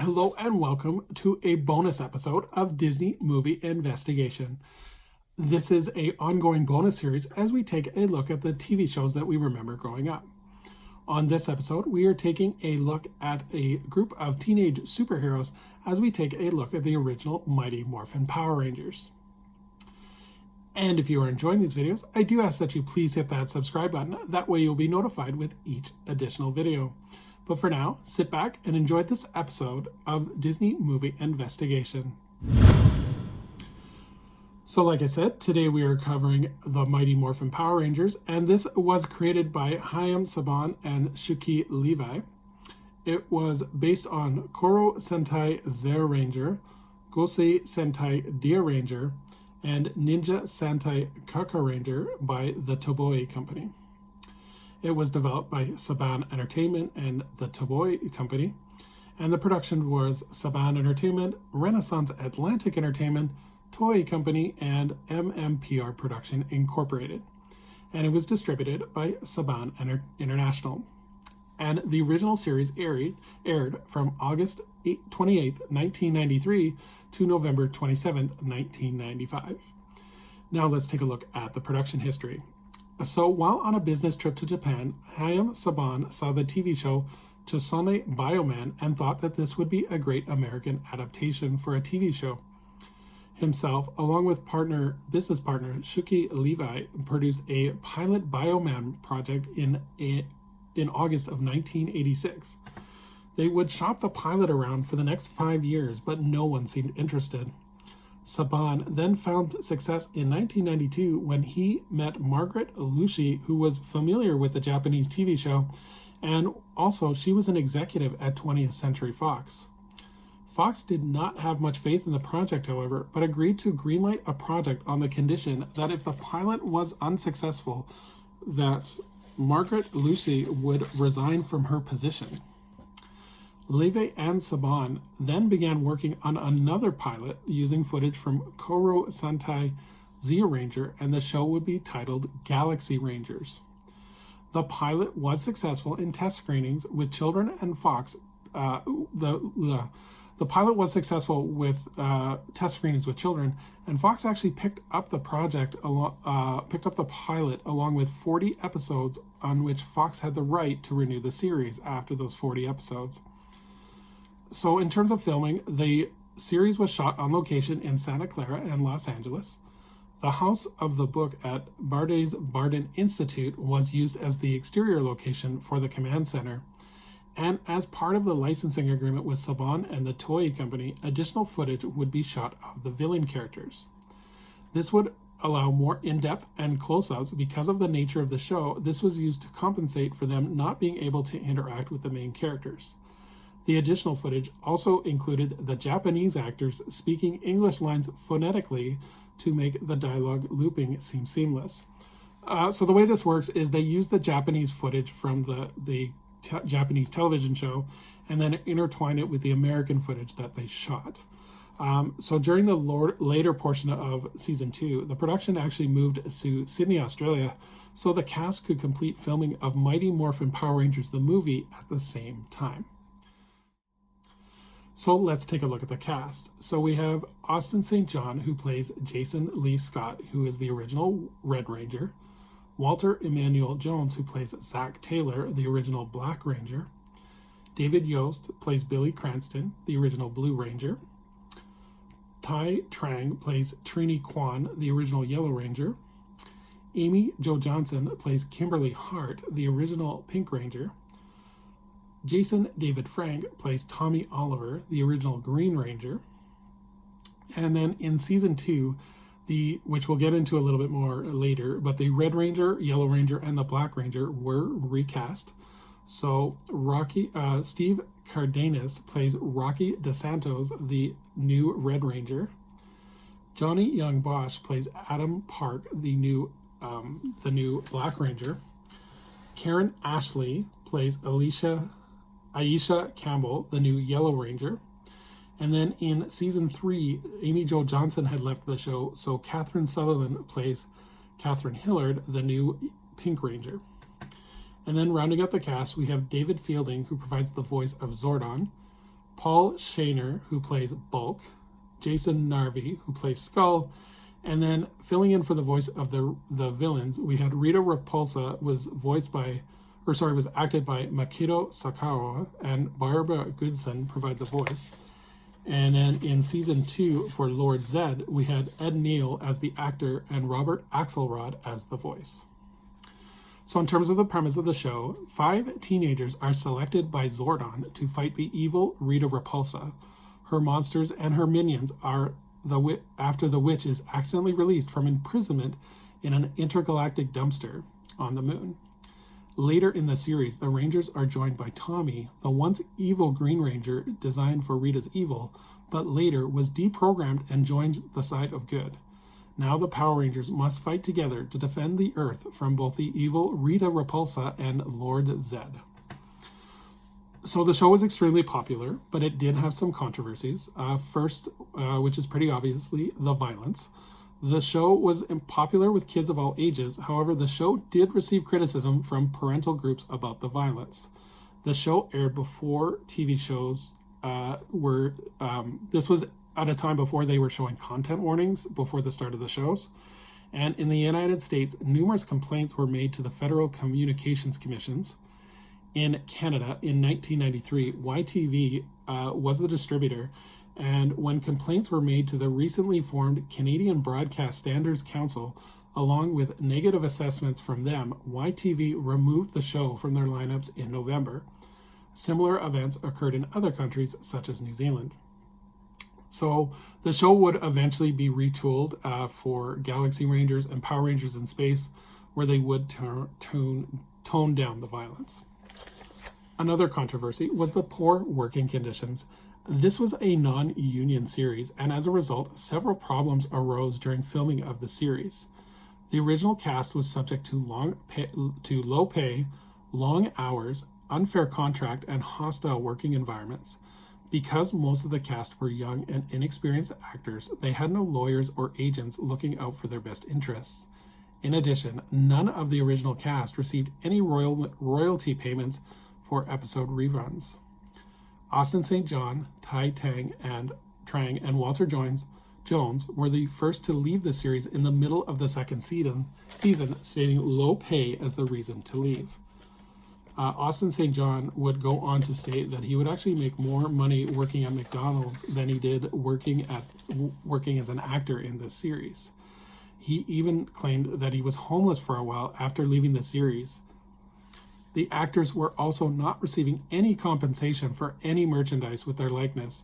Hello and welcome to a bonus episode of Disney Movie Investigation. This is an ongoing bonus series as we take a look at the TV shows that we remember growing up. On this episode, we are taking a look at a group of teenage superheroes as we take a look at the original Mighty Morphin Power Rangers. And if you are enjoying these videos, I do ask that you please hit that subscribe button. That way you'll be notified with each additional video. But for now, sit back and enjoy this episode of Disney Movie Investigation. So like I said, today we are covering the Mighty Morphin Power Rangers, and this was created by Hayao Saban and Shuki Levi. It was based on Koro Sentai Zer Ranger, Gosei Sentai Dia Ranger, and Ninja Sentai Kaka Ranger by the Toei Company. It was developed by Saban Entertainment and the Toei Company, and the production was Saban Entertainment, Renaissance Atlantic Entertainment, Toei Company, and MMPR Production Incorporated. And it was distributed by Saban International. And the original series aired from August 28, 1993 to November 27, 1995. Now let's take a look at the production history. So while on a business trip to Japan, Hayao Saban saw the TV show Chosone Bioman and thought that this would be a great American adaptation for a TV show. Himself, along with business partner Shuki Levi, produced a pilot Bioman project in August of 1986. They would shop the pilot around for the next 5 years, but no one seemed interested. Saban then found success in 1992 when he met Margaret Lucy, who was familiar with the Japanese TV show, and also she was an executive at 20th Century Fox. Fox did not have much faith in the project, however, but agreed to greenlight a project on the condition that if the pilot was unsuccessful, that Margaret Lucy would resign from her position. Levi and Saban then began working on another pilot using footage from Koro Sentai Zia Ranger, and the show would be titled Galaxy Rangers. The pilot was successful in test screenings with children, and Fox. The pilot was successful with test screenings with children, and Fox actually picked up the pilot along with 40 episodes on which Fox had the right to renew the series after those 40 episodes. So in terms of filming, the series was shot on location in Santa Clara and Los Angeles. The house of the book at Bardet's Barden Institute was used as the exterior location for the command center. And as part of the licensing agreement with Saban and the Toei Company, additional footage would be shot of the villain characters. This would allow more in-depth and close-ups because of the nature of the show. This was used to compensate for them not being able to interact with the main characters. The additional footage also included the Japanese actors speaking English lines phonetically to make the dialogue looping seem seamless. So the way this works is they use the Japanese footage from the Japanese television show and then intertwine it with the American footage that they shot. So during the later portion of season 2, the production actually moved to Sydney, Australia, so the cast could complete filming of Mighty Morphin Power Rangers the movie at the same time. So let's take a look at the cast. So we have Austin St. John, who plays Jason Lee Scott, who is the original Red Ranger. Walter Emmanuel Jones, who plays Zach Taylor, the original Black Ranger. David Yost plays Billy Cranston, the original Blue Ranger. Tai Trang plays Trini Kwan, the original Yellow Ranger. Amy Jo Johnson plays Kimberly Hart, the original Pink Ranger. Jason David Frank plays Tommy Oliver, the original Green Ranger. And then in season 2, which we'll get into a little bit more later, but the Red Ranger, Yellow Ranger, and the Black Ranger were recast. So Steve Cardenas plays Rocky DeSantos, the new Red Ranger. Johnny Young Bosch plays Adam Park, the new Black Ranger. Karen Ashley plays Aisha Campbell, the new Yellow Ranger. And then in season 3, Amy Jo Johnson had left the show, so Catherine Sutherland plays Catherine Hillard, the new Pink Ranger. And then rounding out the cast, we have David Fielding, who provides the voice of Zordon, Paul Shaner, who plays Bulk, Jason Narvi, who plays Skull, and then filling in for the voice of the villains, we had Rita Repulsa was acted by Makoto Sakawa, and Barbara Goodson provide the voice. And then in season 2 for Lord Zed, we had Ed Neal as the actor and Robert Axelrod as the voice. So in terms of the premise of the show, 5 teenagers are selected by Zordon to fight the evil Rita Repulsa. Her monsters and her minions are after the witch is accidentally released from imprisonment in an intergalactic dumpster on the moon. Later in the series, the Rangers are joined by Tommy, the once evil Green Ranger designed for Rita's evil, but later was deprogrammed and joined the side of good. Now the Power Rangers must fight together to defend the Earth from both the evil Rita Repulsa and Lord Zed. So the show was extremely popular, but it did have some controversies. First, which is pretty obviously the violence. The show was popular with kids of all ages. However, the show did receive criticism from parental groups about the violence. The show aired before TV shows this was at a time before they were showing content warnings before the start of the shows. And in the United States, numerous complaints were made to the Federal Communications Commissions. In Canada, in 1993, YTV was the distributor, and when complaints were made to the recently formed Canadian Broadcast Standards Council, along with negative assessments from them, YTV removed the show from their lineups in November. Similar events occurred in other countries, such as New Zealand. So the show would eventually be retooled for Galaxy Rangers and Power Rangers in Space, where they would tone down the violence. Another controversy was the poor working conditions. This was a non-union series, and as a result, several problems arose during filming of the series. The original cast was subject to low pay, long hours, unfair contract, and hostile working environments. Because most of the cast were young and inexperienced actors, they had no lawyers or agents looking out for their best interests. In addition, none of the original cast received any royalty payments for episode reruns. Austin St. John, Tai Trang, and Walter Jones were the first to leave the series in the middle of the second season, stating low pay as the reason to leave. Austin St. John would go on to state that he would actually make more money working at McDonald's than he did working as an actor in this series. He even claimed that he was homeless for a while after leaving the series. The actors were also not receiving any compensation for any merchandise with their likeness,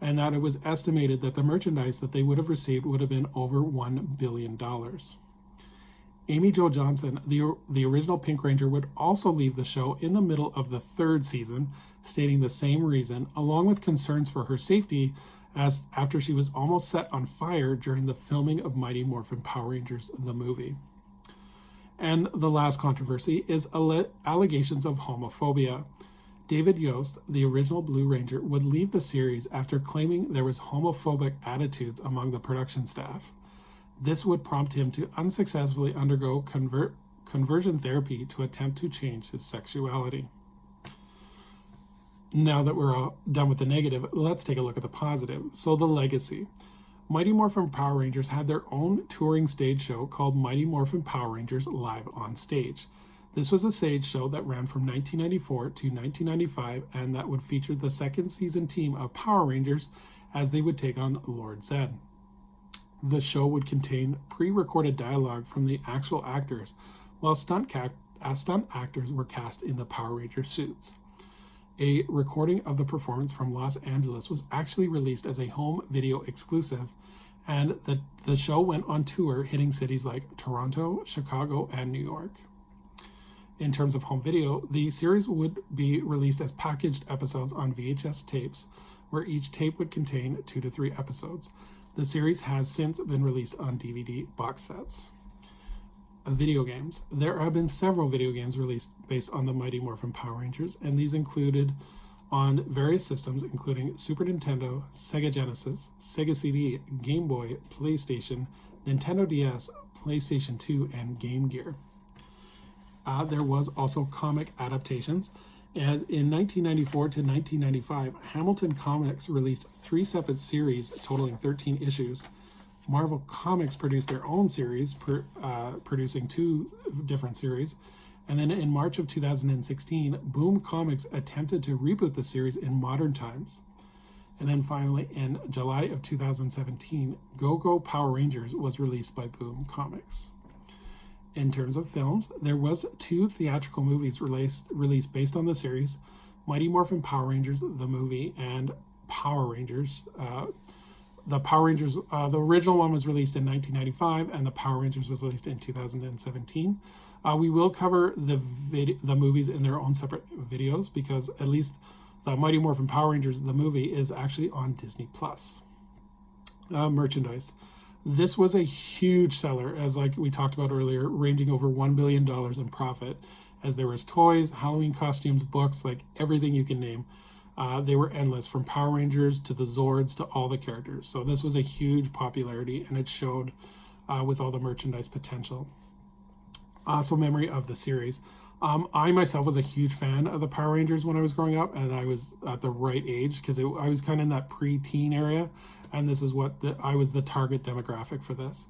and that it was estimated that the merchandise that they would have received would have been over $1 billion. Amy Jo Johnson, the original Pink Ranger, would also leave the show in the middle of the third season, stating the same reason, along with concerns for her safety, as after she was almost set on fire during the filming of Mighty Morphin Power Rangers, the movie. And the last controversy is allegations of homophobia. David Yost, the original Blue Ranger, would leave the series after claiming there was homophobic attitudes among the production staff. This would prompt him to unsuccessfully undergo conversion therapy to attempt to change his sexuality. Now that we're all done with the negative, let's take a look at the positive. So the legacy. Mighty Morphin Power Rangers had their own touring stage show called Mighty Morphin Power Rangers Live on Stage. This was a stage show that ran from 1994 to 1995, and that would feature the second season team of Power Rangers as they would take on Lord Zed. The show would contain pre-recorded dialogue from the actual actors, while stunt actors were cast in the Power Ranger suits. A recording of the performance from Los Angeles was actually released as a home video exclusive, and the show went on tour, hitting cities like Toronto, Chicago, and New York. In terms of home video, the series would be released as packaged episodes on VHS tapes, where each tape would contain 2 to 3 episodes. The series has since been released on DVD box sets. Video games. There have been several video games released based on the Mighty Morphin Power Rangers, and these included on various systems, including Super Nintendo, Sega Genesis, Sega CD, Game Boy, PlayStation, Nintendo DS, PlayStation 2, and Game Gear. There was also comic adaptations, And in 1994 to 1995, Hamilton Comics released 3 separate series totaling 13 issues. Marvel Comics produced their own series, producing 2 different series. And then in March of 2016, Boom Comics attempted to reboot the series in modern times. And then finally, in July of 2017, Go-Go Power Rangers was released by Boom Comics. In terms of films, there was 2 theatrical movies released based on the series, Mighty Morphin Power Rangers, the movie, and Power Rangers. The Power Rangers, the original one was released in 1995, and the Power Rangers was released in 2017. We will cover the movies in their own separate videos, because at least the Mighty Morphin Power Rangers, the movie, is actually on Disney+. Merchandise. This was a huge seller, as like we talked about earlier, ranging over $1 billion in profit, as there was toys, Halloween costumes, books, like everything you can name. They were endless, from Power Rangers to the Zords to all the characters. So this was a huge popularity, and it showed with all the merchandise potential. So memory of the series. I myself was a huge fan of the Power Rangers when I was growing up, and I was at the right age, because I was kind of in that pre-teen area, and this is what I was the target demographic for this.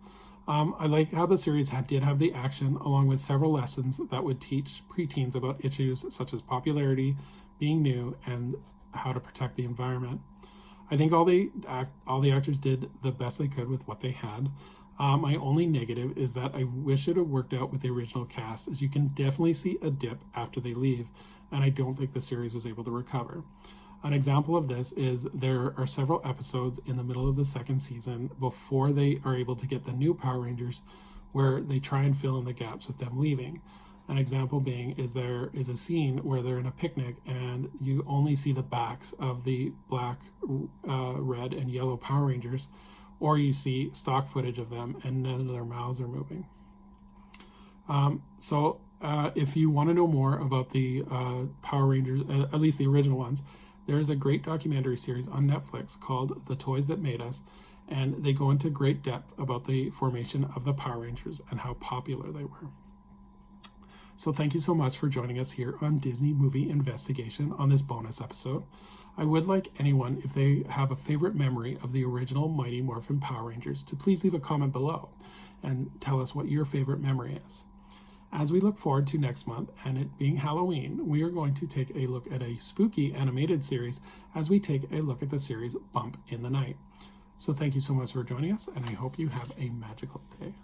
I like how the series did have the action, along with several lessons that would teach preteens about issues such as popularity, being new, and how to protect the environment. I think all the actors did the best they could with what they had. My only negative is that I wish it had worked out with the original cast, as you can definitely see a dip after they leave, and I don't think the series was able to recover. An example of this is there are several episodes in the middle of the 2nd season before they are able to get the new Power Rangers, where they try and fill in the gaps with them leaving. An example being is there is a scene where they're in a picnic and you only see the backs of the black, red, and yellow Power Rangers, or you see stock footage of them and none of their mouths are moving. If you want to know more about the Power Rangers, at least the original ones, there is a great documentary series on Netflix called The Toys That Made Us, and they go into great depth about the formation of the Power Rangers and how popular they were. So thank you so much for joining us here on Disney Movie Investigation on this bonus episode. I would like anyone, if they have a favorite memory of the original Mighty Morphin Power Rangers, to please leave a comment below and tell us what your favorite memory is. As we look forward to next month, and it being Halloween, we are going to take a look at a spooky animated series as we take a look at the series Bump in the Night. So thank you so much for joining us, and I hope you have a magical day.